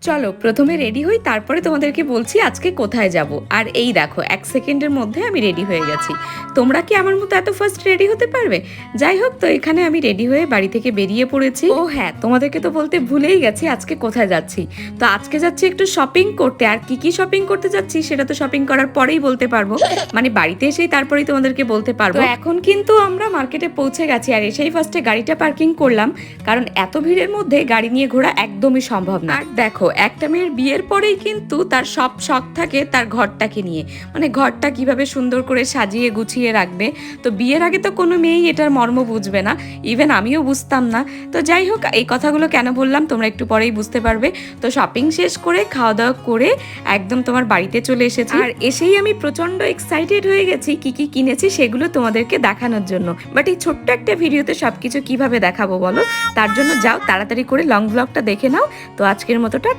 চলো প্রথমে রেডি হই, তারপরে তোমাদেরকে বলছি আজকে কোথায় যাব। আর এই দেখো 1 সেকেন্ডের মধ্যে আমি রেডি হয়ে গেছি। তোমরা কি আমার মতো এত ফার্স্ট রেডি হতে পারবে? যাই হোক, তো এখানে আমি রেডি হয়ে বাড়ি থেকে বেরিয়ে পড়েছি। ও হ্যাঁ, তোমাদেরকে তো বলতে ভুলেই গেছি আজকে কোথায় যাচ্ছি। তো আজকে যাচ্ছি একটু শপিং করতে। আর কি কি শপিং করতে যাচ্ছি সেটা তো শপিং করার পরেই বলতে পারবো, মানে বাড়িতে এসেই তারপরেই তোমাদেরকে বলতে পারবো। তো এখন কিন্তু আমরা মার্কেটে পৌঁছে গেছি, আর এসেই ফার্স্টে গাড়িটা পার্কিং করলাম, কারণ এত ভিড়ের মধ্যে গাড়ি নিয়ে ঘোরা একদমই সম্ভব না। আর দেখো, একটা মেয়ের বিয়ের পরেই কিন্তু তার সব শখ থাকে তার ঘরটাকে নিয়ে, মানে ঘরটা কিভাবে সুন্দর করে সাজিয়ে গুছিয়ে রাখবে। তো বিয়ের আগে তো কোনো মেয়েই এটার মর্ম বুঝবে না, ইভেন আমিও বুঝতাম না। তো যাই হোক, এই কথাগুলো কেন বললাম তোমরা একটু পরেই বুঝতে পারবে। তো শপিং শেষ করে খাওয়া দাওয়া করে একদম তোমার বাড়িতে চলে এসেছি। আর এসেই আমি প্রচন্ড এক্সাইটেড হয়ে গেছি কি কি কিনেছি সেগুলো তোমাদেরকে দেখানোর জন্য। বাট এই ছোট্ট একটা ভিডিওতে সবকিছু কিভাবে দেখাবো বলো? তার জন্য যাও তাড়াতাড়ি করে লং ব্লগটা দেখে নাও। তো আজকের মতো টাটা।